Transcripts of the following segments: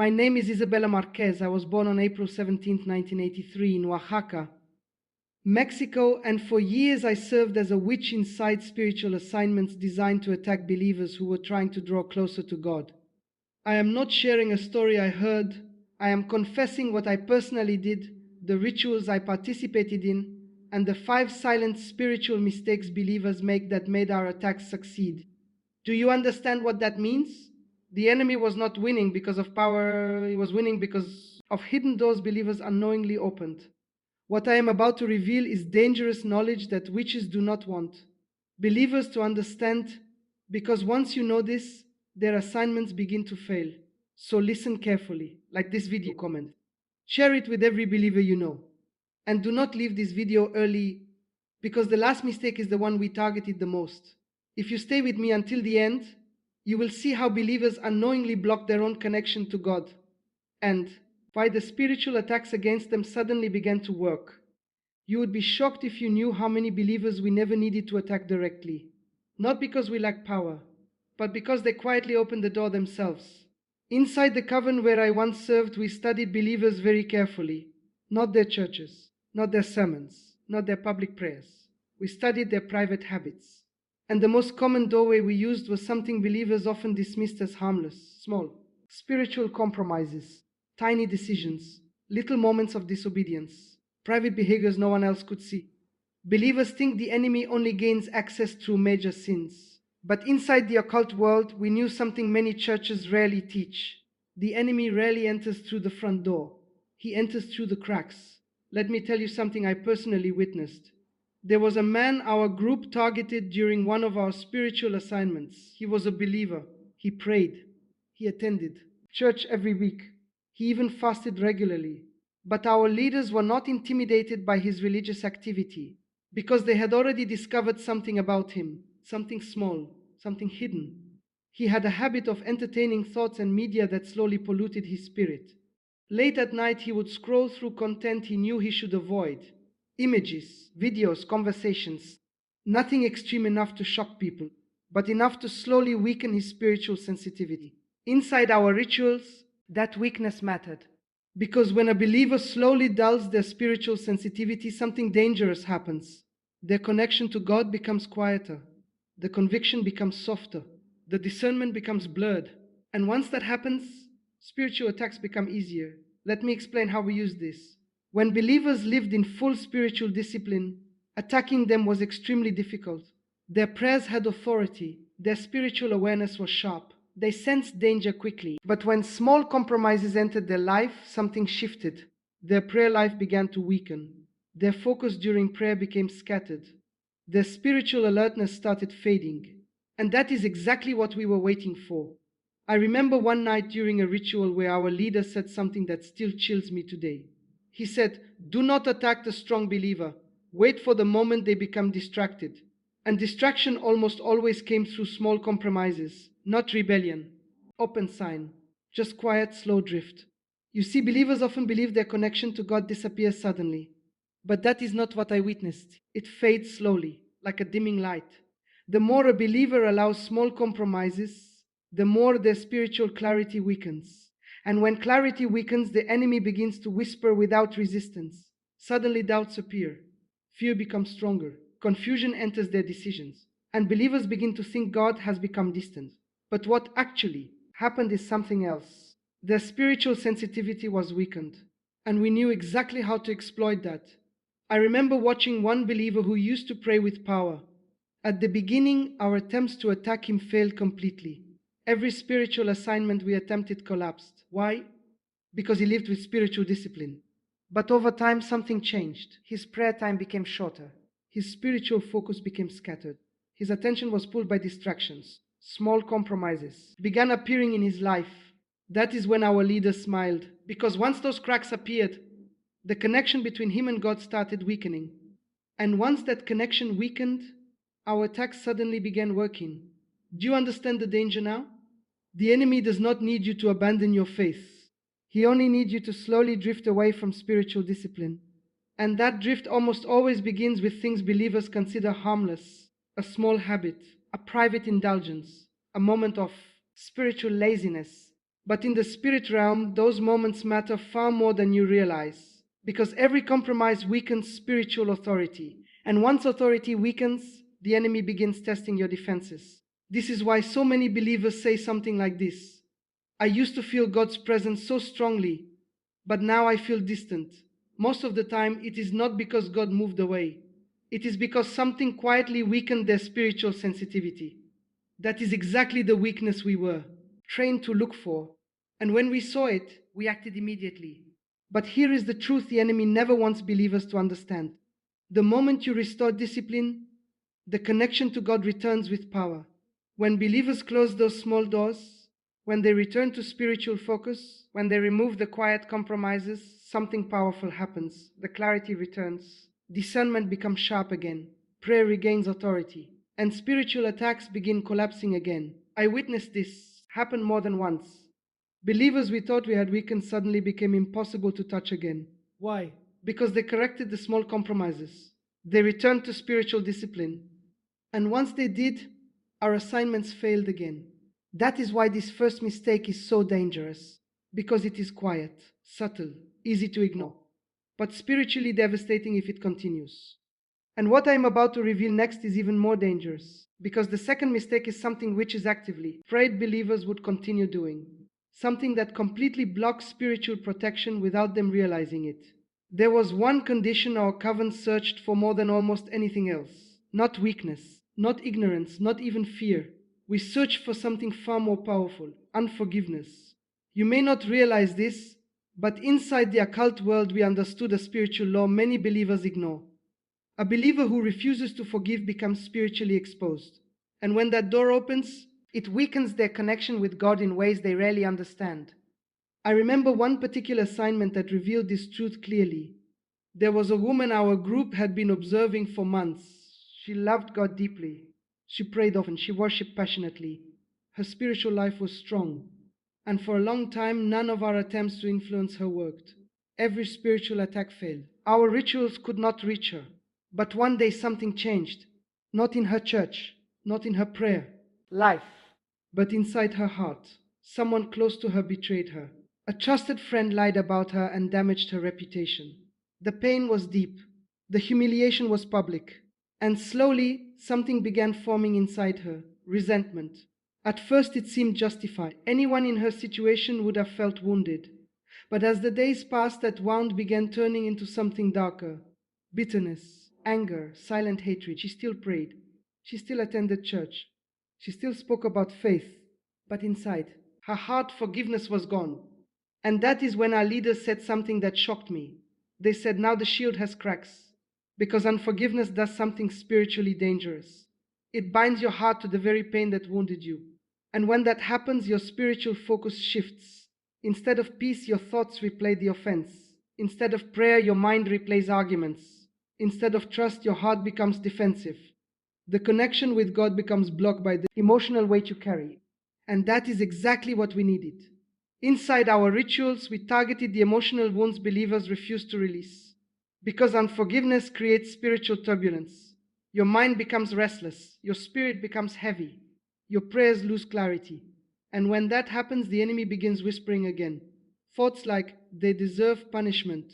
My name is Isabella Marquez. I was born on April 17, 1983 in Oaxaca, Mexico, and for years I served as a witch inside spiritual assignments designed to attack believers who were trying to draw closer to God. I am not sharing a story I heard. I am confessing what I personally did, the rituals I participated in, and the 5 silent spiritual mistakes believers make that made our attacks succeed. Do you understand what that means? The enemy was not winning because of power, he was winning because of hidden doors believers unknowingly opened. What I am about to reveal is dangerous knowledge that witches do not want believers to understand, because once you know this, their assignments begin to fail. So listen carefully, like this video comment. Share it with every believer you know. And do not leave this video early, because the last mistake is the one we targeted the most. If you stay with me until the end, you will see how believers unknowingly block their own connection to God, and why the spiritual attacks against them suddenly began to work. You would be shocked if you knew how many believers we never needed to attack directly. Not because we lack power, but because they quietly opened the door themselves. Inside the coven where I once served, we studied believers very carefully. Not their churches, not their sermons, not their public prayers. We studied their private habits. And the most common doorway we used was something believers often dismissed as harmless, small, spiritual compromises, tiny decisions, little moments of disobedience, private behaviors no one else could see. Believers think the enemy only gains access through major sins. But inside the occult world, we knew something many churches rarely teach. The enemy rarely enters through the front door. He enters through the cracks. Let me tell you something I personally witnessed. There was a man our group targeted during one of our spiritual assignments. He was a believer. He prayed. He attended church every week. He even fasted regularly. But our leaders were not intimidated by his religious activity, because they had already discovered something about him, something small, something hidden. He had a habit of entertaining thoughts and media that slowly polluted his spirit. Late at night, he would scroll through content he knew he should avoid. Images, videos, conversations. Nothing extreme enough to shock people, but enough to slowly weaken his spiritual sensitivity. Inside our rituals, that weakness mattered. Because when a believer slowly dulls their spiritual sensitivity, something dangerous happens. Their connection to God becomes quieter. The conviction becomes softer. The discernment becomes blurred. And once that happens, spiritual attacks become easier. Let me explain how we use this. When believers lived in full spiritual discipline, attacking them was extremely difficult. Their prayers had authority. Their spiritual awareness was sharp. They sensed danger quickly. But when small compromises entered their life, something shifted. Their prayer life began to weaken. Their focus during prayer became scattered. Their spiritual alertness started fading. And that is exactly what we were waiting for. I remember one night during a ritual where our leader said something that still chills me today. He said, "Do not attack the strong believer. Wait for the moment they become distracted." And distraction almost always came through small compromises, not rebellion. Open sign, just quiet, slow drift. You see, believers often believe their connection to God disappears suddenly. But that is not what I witnessed. It fades slowly, like a dimming light. The more a believer allows small compromises, the more their spiritual clarity weakens. And when clarity weakens, the enemy begins to whisper without resistance. Suddenly doubts appear. Fear becomes stronger. Confusion enters their decisions. And believers begin to think God has become distant. But what actually happened is something else. Their spiritual sensitivity was weakened. And we knew exactly how to exploit that. I remember watching one believer who used to pray with power. At the beginning, our attempts to attack him failed completely. Every spiritual assignment we attempted collapsed. Why? Because he lived with spiritual discipline. But over time, something changed. His prayer time became shorter. His spiritual focus became scattered. His attention was pulled by distractions. Small compromises began appearing in his life. That is when our leader smiled, because once those cracks appeared, the connection between him and God started weakening. And once that connection weakened, our attacks suddenly began working. Do you understand the danger now? The enemy does not need you to abandon your faith. He only needs you to slowly drift away from spiritual discipline. And that drift almost always begins with things believers consider harmless: a small habit, a private indulgence, a moment of spiritual laziness. But in the spirit realm, those moments matter far more than you realize, because every compromise weakens spiritual authority. And once authority weakens, the enemy begins testing your defenses. This is why so many believers say something like this: I used to feel God's presence so strongly, but now I feel distant. Most of the time, it is not because God moved away. It is because something quietly weakened their spiritual sensitivity. That is exactly the weakness we were trained to look for. And when we saw it, we acted immediately. But here is the truth the enemy never wants believers to understand. The moment you restore discipline, the connection to God returns with power. When believers close those small doors, when they return to spiritual focus, when they remove the quiet compromises, something powerful happens. The clarity returns. Discernment becomes sharp again. Prayer regains authority. And spiritual attacks begin collapsing again. I witnessed this happen more than once. Believers we thought we had weakened suddenly became impossible to touch again. Why? Because they corrected the small compromises. They returned to spiritual discipline. And once they did, our assignments failed again. That is why this first mistake is so dangerous, because it is quiet, subtle, easy to ignore, but spiritually devastating if it continues. And what I am about to reveal next is even more dangerous, because the second mistake is something which is actively afraid believers would continue doing, something that completely blocks spiritual protection without them realizing it. There was one condition our coven searched for more than almost anything else: not weakness, not ignorance, not even fear. We searched for something far more powerful: unforgiveness. You may not realize this, but inside the occult world we understood a spiritual law many believers ignore. A believer who refuses to forgive becomes spiritually exposed. And when that door opens, it weakens their connection with God in ways they rarely understand. I remember one particular assignment that revealed this truth clearly. There was a woman our group had been observing for months. She loved God deeply. She prayed often. She worshipped passionately. Her spiritual life was strong. And for a long time, none of our attempts to influence her worked. Every spiritual attack failed. Our rituals could not reach her. But one day something changed. Not in her church, not in her prayer life, but inside her heart. Someone close to her betrayed her. A trusted friend lied about her and damaged her reputation. The pain was deep. The humiliation was public. And slowly, something began forming inside her: resentment. At first, it seemed justified. Anyone in her situation would have felt wounded. But as the days passed, that wound began turning into something darker: bitterness, anger, silent hatred. She still prayed. She still attended church. She still spoke about faith. But inside, her heart forgiveness was gone. And that is when our leaders said something that shocked me. They said, now the shield has cracks, because unforgiveness does something spiritually dangerous. It binds your heart to the very pain that wounded you. And when that happens, your spiritual focus shifts. Instead of peace, your thoughts replay the offense. Instead of prayer, your mind replays arguments. Instead of trust, your heart becomes defensive. The connection with God becomes blocked by the emotional weight you carry. And that is exactly what we needed. Inside our rituals, we targeted the emotional wounds believers refuse to release. Because unforgiveness creates spiritual turbulence. Your mind becomes restless. Your spirit becomes heavy. Your prayers lose clarity. And when that happens, the enemy begins whispering again. Thoughts like, they deserve punishment.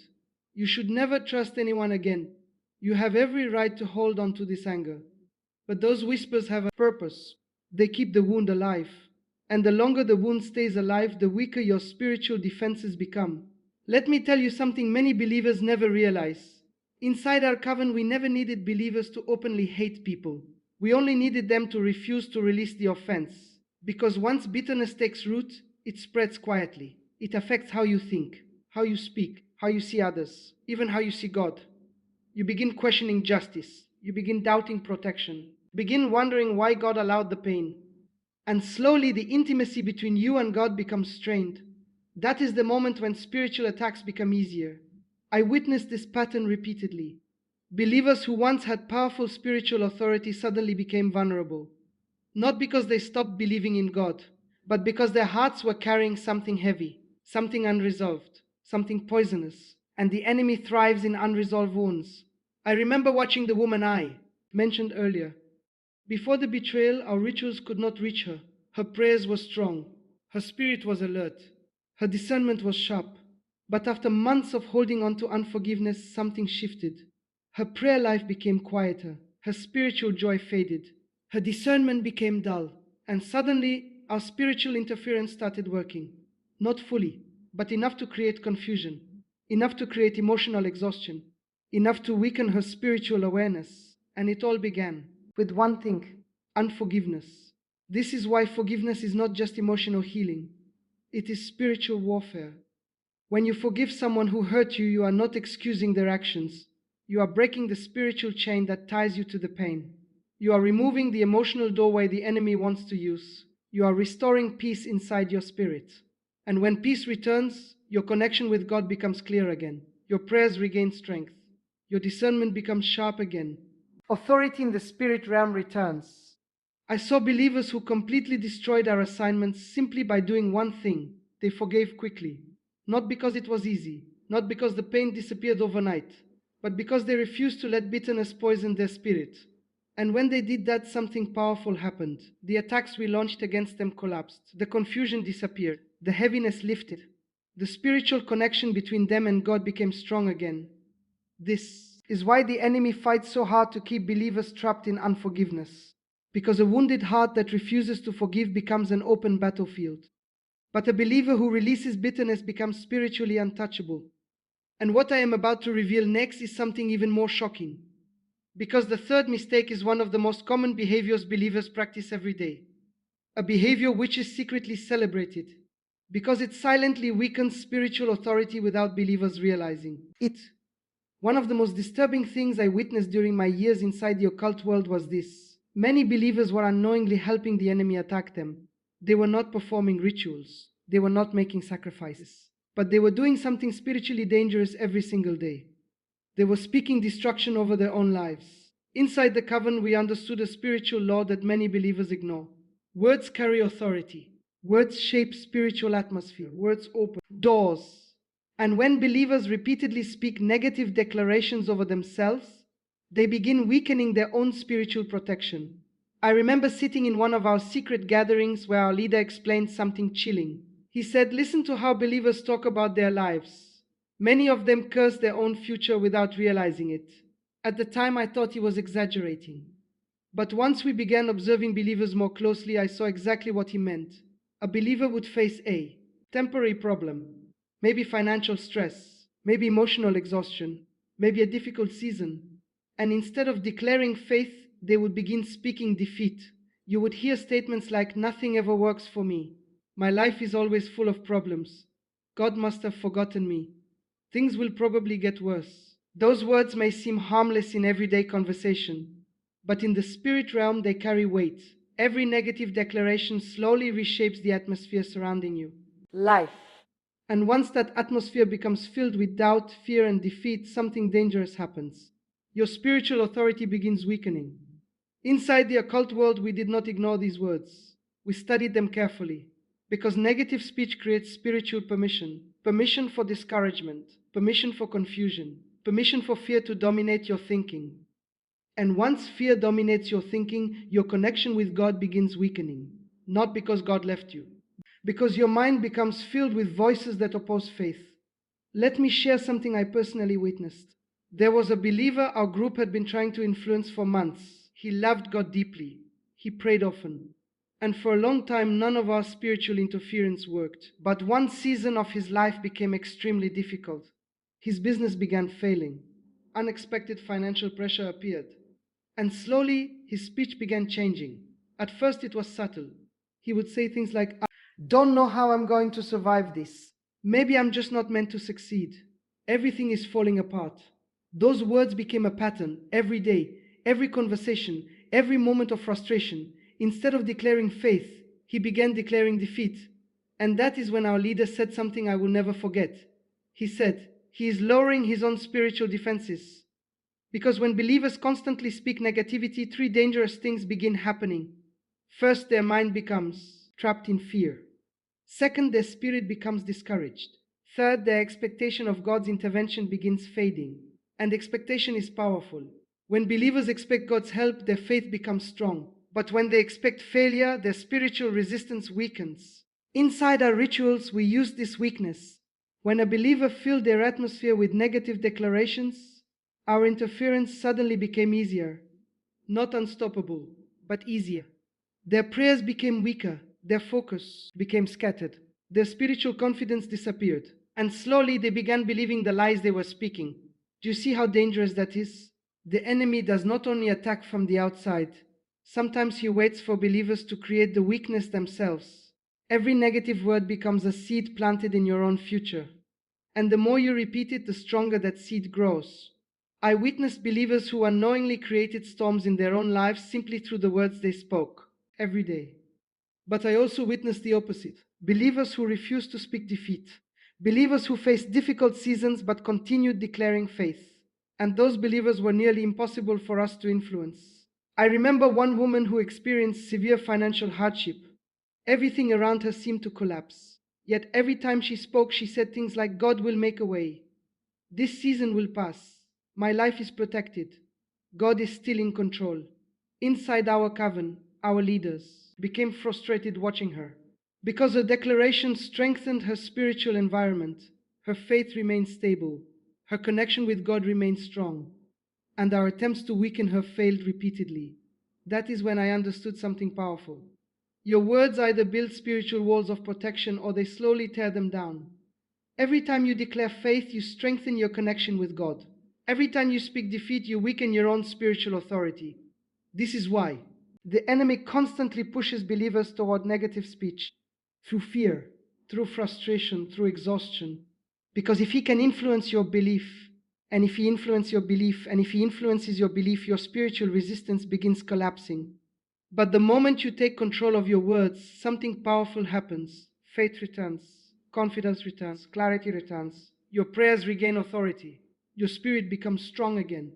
You should never trust anyone again. You have every right to hold on to this anger. But those whispers have a purpose. They keep the wound alive. And the longer the wound stays alive, the weaker your spiritual defenses become. Let me tell you something many believers never realize. Inside our coven, we never needed believers to openly hate people. We only needed them to refuse to release the offense. Because once bitterness takes root, it spreads quietly. It affects how you think, how you speak, how you see others, even how you see God. You begin questioning justice. You begin doubting protection. Begin wondering why God allowed the pain. And slowly the intimacy between you and God becomes strained. That is the moment when spiritual attacks become easier. I witnessed this pattern repeatedly. Believers who once had powerful spiritual authority suddenly became vulnerable. Not because they stopped believing in God, but because their hearts were carrying something heavy, something unresolved, something poisonous. And the enemy thrives in unresolved wounds. I remember watching the woman I mentioned earlier. Before the betrayal, our rituals could not reach her. Her prayers were strong. Her spirit was alert. Her discernment was sharp. But after months of holding on to unforgiveness, something shifted. Her prayer life became quieter. Her spiritual joy faded. Her discernment became dull. And suddenly, our spiritual interference started working. Not fully, but enough to create confusion, enough to create emotional exhaustion, enough to weaken her spiritual awareness. And it all began with one thing: unforgiveness. This is why forgiveness is not just emotional healing, it is spiritual warfare. When you forgive someone who hurt you, you are not excusing their actions. You are breaking the spiritual chain that ties you to the pain. You are removing the emotional doorway the enemy wants to use. You are restoring peace inside your spirit. And when peace returns, your connection with God becomes clear again. Your prayers regain strength. Your discernment becomes sharp again. Authority in the spirit realm returns. I saw believers who completely destroyed our assignments simply by doing one thing: they forgave quickly. Not because it was easy, not because the pain disappeared overnight, but because they refused to let bitterness poison their spirit. And when they did that, something powerful happened. The attacks we launched against them collapsed. The confusion disappeared. The heaviness lifted. The spiritual connection between them and God became strong again. This is why the enemy fights so hard to keep believers trapped in unforgiveness. Because a wounded heart that refuses to forgive becomes an open battlefield. But a believer who releases bitterness becomes spiritually untouchable. And what I am about to reveal next is something even more shocking. Because the third mistake is one of the most common behaviors believers practice every day. A behavior which is secretly celebrated. Because it silently weakens spiritual authority without believers realizing it. One of the most disturbing things I witnessed during my years inside the occult world was this. Many believers were unknowingly helping the enemy attack them. They were not performing rituals. They were not making sacrifices. But they were doing something spiritually dangerous every single day. They were speaking destruction over their own lives. Inside the coven, we understood a spiritual law that many believers ignore. Words carry authority. Words shape spiritual atmosphere. Words open doors. And when believers repeatedly speak negative declarations over themselves, they begin weakening their own spiritual protection. I remember sitting in one of our secret gatherings where our leader explained something chilling. He said, "Listen to how believers talk about their lives. Many of them curse their own future without realizing it." At the time, I thought he was exaggerating. But once we began observing believers more closely, I saw exactly what he meant. A believer would face a temporary problem, maybe financial stress, maybe emotional exhaustion, maybe a difficult season. And instead of declaring faith, they would begin speaking defeat. You would hear statements like, "Nothing ever works for me. My life is always full of problems. God must have forgotten me. Things will probably get worse." Those words may seem harmless in everyday conversation, but in the spirit realm they carry weight. Every negative declaration slowly reshapes the atmosphere surrounding you. Life. And once that atmosphere becomes filled with doubt, fear, and defeat, something dangerous happens. Your spiritual authority begins weakening. Inside the occult world, we did not ignore these words. We studied them carefully. Because negative speech creates spiritual permission. Permission for discouragement. Permission for confusion. Permission for fear to dominate your thinking. And once fear dominates your thinking, your connection with God begins weakening. Not because God left you, because your mind becomes filled with voices that oppose faith. Let me share something I personally witnessed. There was a believer our group had been trying to influence for months. He loved God deeply. He prayed often. And for a long time, none of our spiritual interference worked. But one season of his life became extremely difficult. His business began failing. Unexpected financial pressure appeared. And slowly, his speech began changing. At first, it was subtle. He would say things like, "I don't know how I'm going to survive this. Maybe I'm just not meant to succeed. Everything is falling apart." Those words became a pattern every day, every conversation, every moment of frustration. Instead of declaring faith, he began declaring defeat. And that is when our leader said something I will never forget. He said, "He is lowering his own spiritual defenses." Because when believers constantly speak negativity, three dangerous things begin happening. First, their mind becomes trapped in fear. Second, their spirit becomes discouraged. Third, their expectation of God's intervention begins fading. And expectation is powerful. When believers expect God's help, their faith becomes strong. But when they expect failure, their spiritual resistance weakens. Inside our rituals, we use this weakness. When a believer filled their atmosphere with negative declarations, our interference suddenly became easier. Not unstoppable, but easier. Their prayers became weaker, their focus became scattered, their spiritual confidence disappeared, and slowly they began believing the lies they were speaking. Do you see how dangerous that is? The enemy does not only attack from the outside, sometimes he waits for believers to create the weakness themselves. Every negative word becomes a seed planted in your own future, and the more you repeat it, the stronger that seed grows. I witnessed believers who unknowingly created storms in their own lives simply through the words they spoke every day. But I also witnessed the opposite. Believers who refused to speak defeat. Believers who faced difficult seasons but continued declaring faith. And those believers were nearly impossible for us to influence. I remember one woman who experienced severe financial hardship. Everything around her seemed to collapse. Yet every time she spoke, she said things like, "God will make a way. This season will pass. My life is protected. God is still in control." Inside our coven, our leaders became frustrated watching her. Because her declaration strengthened her spiritual environment, her faith remained stable, her connection with God remained strong, and our attempts to weaken her failed repeatedly. That is when I understood something powerful. Your words either build spiritual walls of protection or they slowly tear them down. Every time you declare faith, you strengthen your connection with God. Every time you speak defeat, you weaken your own spiritual authority. This is why the enemy constantly pushes believers toward negative speech, through fear, through frustration, through exhaustion. Because if he can influence your belief, and if he influences your belief, and if he influences your belief, your spiritual resistance begins collapsing. But the moment you take control of your words, something powerful happens. Faith returns, confidence returns, clarity returns. Your prayers regain authority. Your spirit becomes strong again.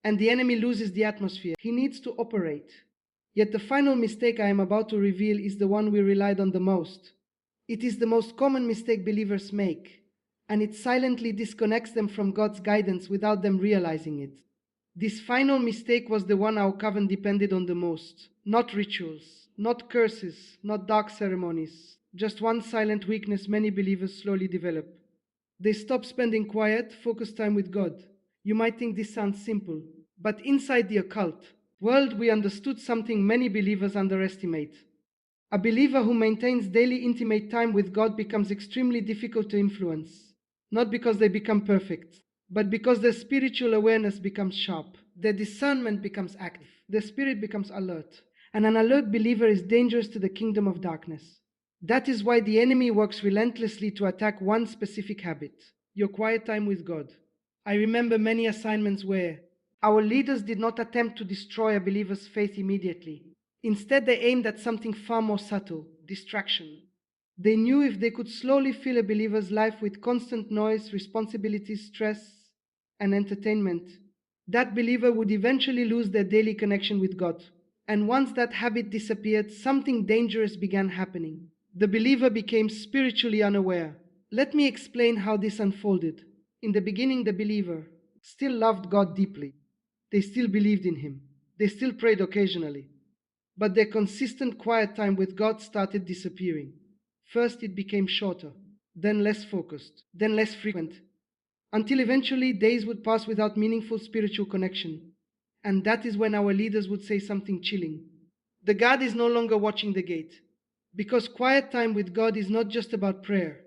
And the enemy loses the atmosphere. He needs to operate. Yet the final mistake I am about to reveal is the one we relied on the most. It is the most common mistake believers make, and it silently disconnects them from God's guidance without them realizing it. This final mistake was the one our coven depended on the most. Not rituals, not curses, not dark ceremonies. Just one silent weakness many believers slowly develop. They stop spending quiet, focused time with God. You might think this sounds simple, but inside the occult world, we understood something many believers underestimate. A believer who maintains daily intimate time with God becomes extremely difficult to influence, not because they become perfect, but because their spiritual awareness becomes sharp, their discernment becomes active, their spirit becomes alert. And an alert believer is dangerous to the kingdom of darkness. That is why the enemy works relentlessly to attack one specific habit: your quiet time with God. I remember many assignments where our leaders did not attempt to destroy a believer's faith immediately. Instead, they aimed at something far more subtle: distraction. They knew if they could slowly fill a believer's life with constant noise, responsibilities, stress, and entertainment, that believer would eventually lose their daily connection with God. And once that habit disappeared, something dangerous began happening. The believer became spiritually unaware. Let me explain how this unfolded. In the beginning, the believer still loved God deeply. They still believed in Him. They still prayed occasionally. But their consistent quiet time with God started disappearing. First, it became shorter, then less focused, then less frequent, until eventually days would pass without meaningful spiritual connection. And that is when our leaders would say something chilling: the God is no longer watching the gate. Because quiet time with God is not just about prayer,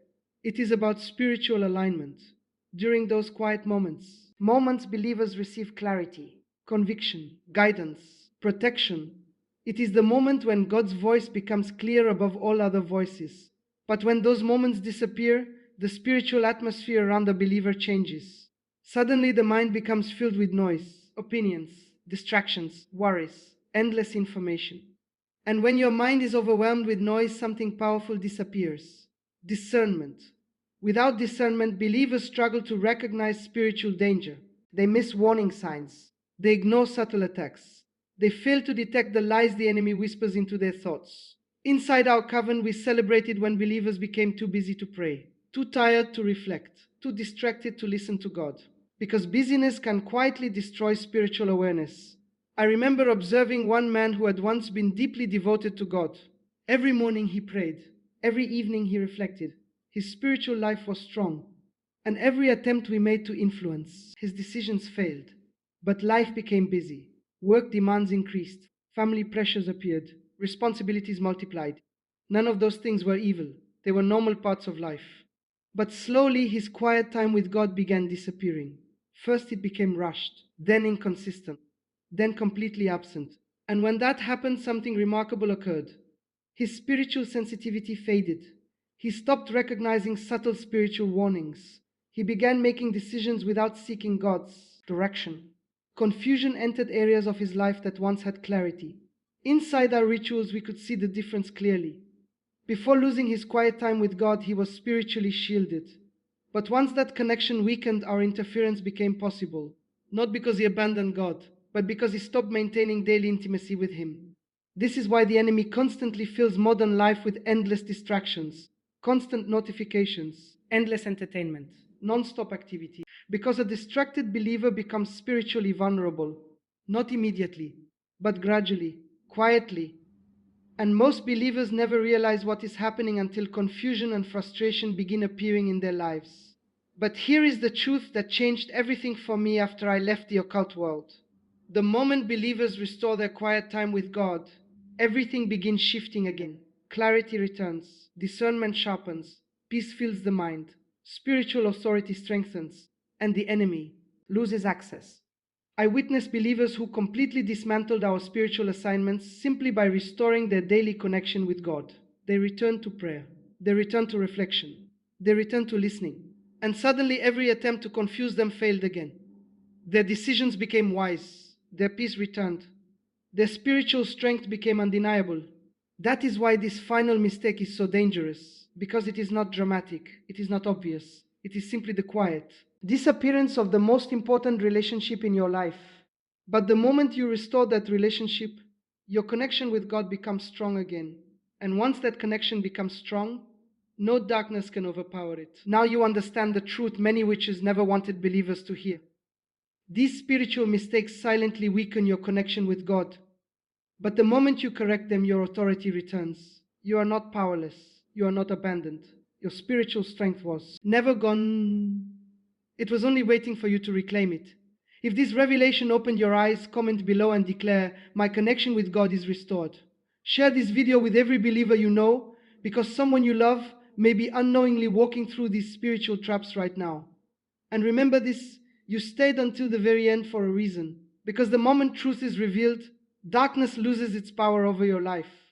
it is about spiritual alignment. During those quiet moments believers receive clarity, conviction, guidance, protection. It is the moment when God's voice becomes clear above all other voices. But when those moments disappear, the spiritual atmosphere around the believer changes. Suddenly the mind becomes filled with noise, opinions, distractions, worries, endless information. And when your mind is overwhelmed with noise, something powerful disappears: discernment. Without discernment, believers struggle to recognize spiritual danger. They miss warning signs. They ignore subtle attacks. They fail to detect the lies the enemy whispers into their thoughts. Inside our coven, we celebrated when believers became too busy to pray, too tired to reflect, too distracted to listen to God. Because busyness can quietly destroy spiritual awareness. I remember observing one man who had once been deeply devoted to God. Every morning he prayed. Every evening he reflected. His spiritual life was strong, and every attempt we made to influence his decisions failed. But life became busy. Work demands increased. Family pressures appeared. Responsibilities multiplied. None of those things were evil. They were normal parts of life. But slowly his quiet time with God began disappearing. First it became rushed, then inconsistent, then completely absent. And when that happened, something remarkable occurred. His spiritual sensitivity faded. He stopped recognizing subtle spiritual warnings. He began making decisions without seeking God's direction. Confusion entered areas of his life that once had clarity. Inside our rituals, we could see the difference clearly. Before losing his quiet time with God, he was spiritually shielded. But once that connection weakened, our interference became possible. Not because he abandoned God, but because he stopped maintaining daily intimacy with him. This is why the enemy constantly fills modern life with endless distractions, constant notifications, endless entertainment, non-stop activity. Because a distracted believer becomes spiritually vulnerable, not immediately, but gradually, quietly. And most believers never realize what is happening until confusion and frustration begin appearing in their lives. But here is the truth that changed everything for me after I left the occult world. The moment believers restore their quiet time with God, everything begins shifting again. Clarity returns, discernment sharpens, peace fills the mind, spiritual authority strengthens, and the enemy loses access. I witnessed believers who completely dismantled our spiritual assignments simply by restoring their daily connection with God. They returned to prayer. They returned to reflection. They returned to listening. And suddenly every attempt to confuse them failed again. Their decisions became wise. Their peace returned. Their spiritual strength became undeniable. That is why this final mistake is so dangerous, because it is not dramatic, it is not obvious, it is simply the quiet disappearance of the most important relationship in your life. But the moment you restore that relationship, your connection with God becomes strong again. And once that connection becomes strong, no darkness can overpower it. Now you understand the truth many witches never wanted believers to hear. These spiritual mistakes silently weaken your connection with God. But the moment you correct them, your authority returns. You are not powerless. You are not abandoned. Your spiritual strength was never gone. It was only waiting for you to reclaim it. If this revelation opened your eyes, comment below and declare, "My connection with God is restored." Share this video with every believer you know, because someone you love may be unknowingly walking through these spiritual traps right now. And remember this, you stayed until the very end for a reason. Because the moment truth is revealed, darkness loses its power over your life.